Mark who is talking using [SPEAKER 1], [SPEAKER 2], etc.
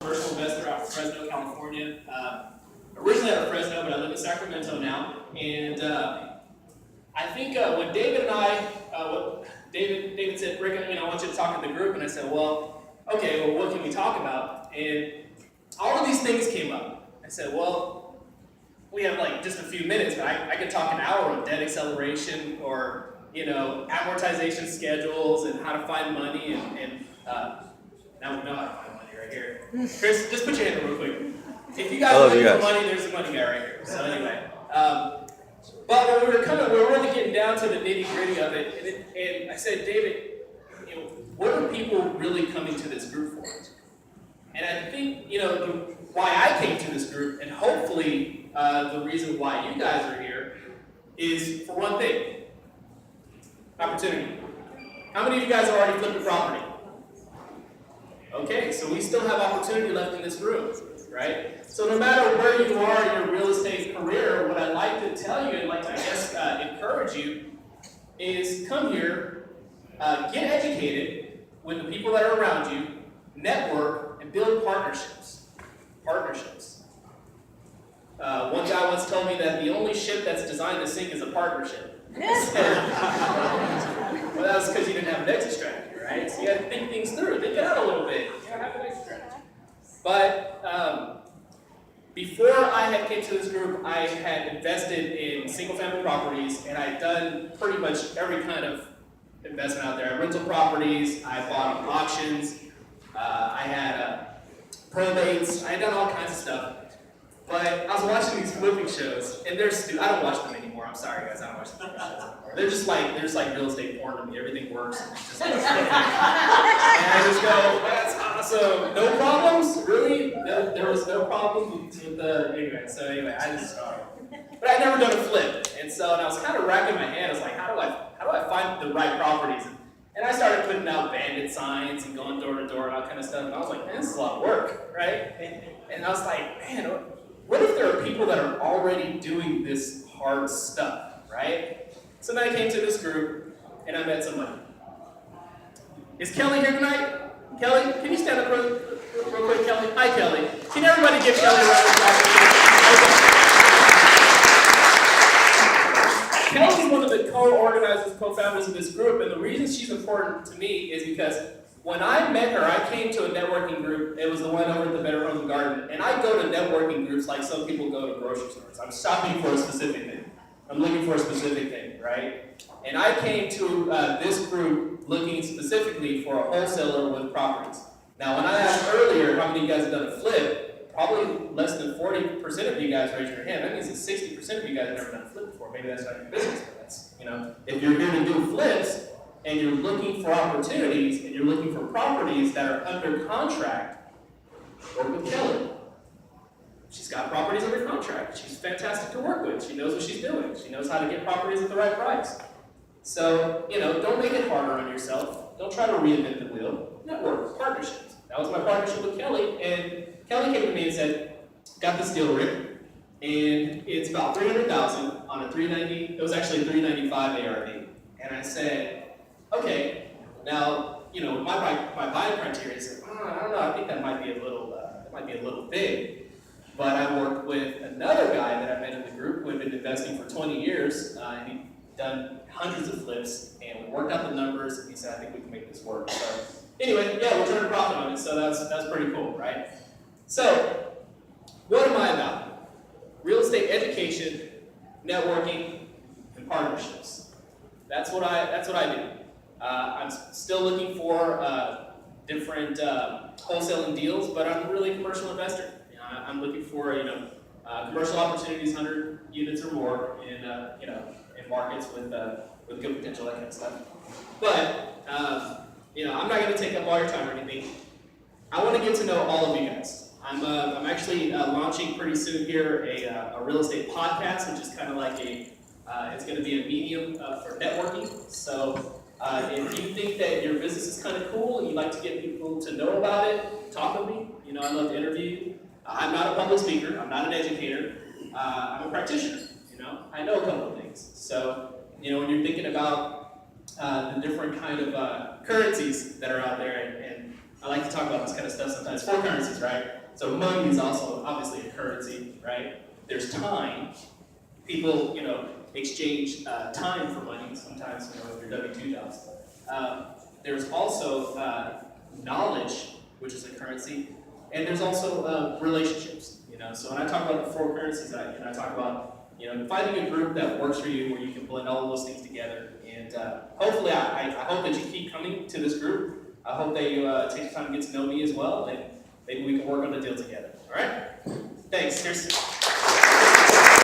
[SPEAKER 1] Commercial investor out of Fresno, California. Originally out of Fresno, but I live in Sacramento now. And I think when David and David said, Rick, I want you to talk to the group, and I said, well, okay, well, what can we talk about? And all of these things came up. I said, well, we have like just a few minutes, but I could talk an hour on debt acceleration or amortization schedules and how to find money and now we know how to find money right here. Chris, just put your hand up real quick. If you guys are looking for money, there's the money guy right here. So anyway, but when we were really getting down to the nitty gritty of it, and I said, David, what are people really coming to this group for? And I think why I came to this group, and hopefully the reason why you guys are here, is for one thing: opportunity. How many of you guys are already flipping property? Okay, so we still have opportunity left in this room, right? So no matter where you are in your real estate career, what I'd like to tell you and like to encourage you is come here, get educated with the people that are around you, network, and build partnerships. One guy once told me that the only ship that's designed to sink is a partnership. Well, that was because you didn't have an exit strategy, right? So you had to think things through, think it out a little bit. You have an exit strategy. But before I had came to this group, I had invested in single-family properties, and I had done pretty much every kind of investment out there. Rental properties, I bought on auctions, I had probates, I had done all kinds of stuff. But I was watching these flipping shows, and I don't watch them anymore. I'm sorry, guys, I don't watch the flipping shows anymore. They're just like real estate porn to me. Everything works. And it's just like, and I just go, that's awesome. No problems? Really? There was no problem with the anyway. So anyway, but I'd never done a flip, and I was kind of racking my head. I was like, how do I find the right properties? And I started putting out bandit signs and going door to door and all kind of stuff. And I was like, man, this is a lot of work, right? And I was like, man, what if there are people that are already doing this hard stuff, right? So then I came to this group, and I met somebody. Is Kelly here tonight? Kelly, can you stand up real quick, Kelly? Hi, Kelly. Can everybody give Kelly a round of applause? Kelly's one of the co-organizers, co-founders of this group, and the reason she's important to me is because when I met her, I came to a networking group. It was the one over at the Better Homes and Garden. And I go to networking groups like some people go to grocery stores. I'm shopping for a specific thing. I'm looking for a specific thing, right? And I came to this group looking specifically for a wholesaler with properties. Now, when I asked earlier how many of you guys have done a flip, probably less than 40% of you guys raised your hand. That means that 60% of you guys have never done a flip before. Maybe that's not your business, but that's, if you're here to do flips, and you're looking for opportunities, and you're looking for properties that are under contract, work with Kelly. She's got properties under contract. She's fantastic to work with. She knows what she's doing. She knows how to get properties at the right price. So, don't make it harder on yourself. Don't try to reinvent the wheel. Network, partnerships. That was my partnership with Kelly, and Kelly came to me and said, got this deal, Rick, and it's about $300,000 on a 390. It was actually a 395 ARV. And I said, okay, now, my buying criteria is, I don't know, I think that might be a little big. But I worked with another guy that I met in the group who had been investing for 20 years, and he'd done hundreds of flips, and we worked out the numbers, and he said, I think we can make this work. So anyway, yeah, we're turning a profit on it, so that's pretty cool, right? So, what am I about? Real estate education, networking, and partnerships. That's what I do. I'm still looking for different wholesaling deals, but I'm really a commercial investor. I'm looking for commercial opportunities, 100 units or more in markets with good potential, that kind of stuff. But I'm not going to take up all your time or anything. I want to get to know all of you guys. I'm actually launching pretty soon here a real estate podcast, which is kind of like it's going to be a medium for networking. So if you think that your business is kind of cool and you'd like to get people to know about it, talk with me. I'd love to interview you. I'm not a public speaker. I'm not an educator. I'm a practitioner. I know a couple of things. So when you're thinking about the different kind of currencies that are out there and I like to talk about this kind of stuff sometimes. 4 currencies, right? So money is also obviously a currency, right? There's time. People, exchange time for money sometimes, with your W-2 jobs. There's also knowledge, which is a currency, and there's also relationships. So when I talk about the 4 currencies, I talk about finding a group that works for you, where you can blend all of those things together. And hopefully, I hope that you keep coming to this group. I hope that you take the time to get to know me as well, and maybe we can work on a deal together. All right? Thanks. Cheers.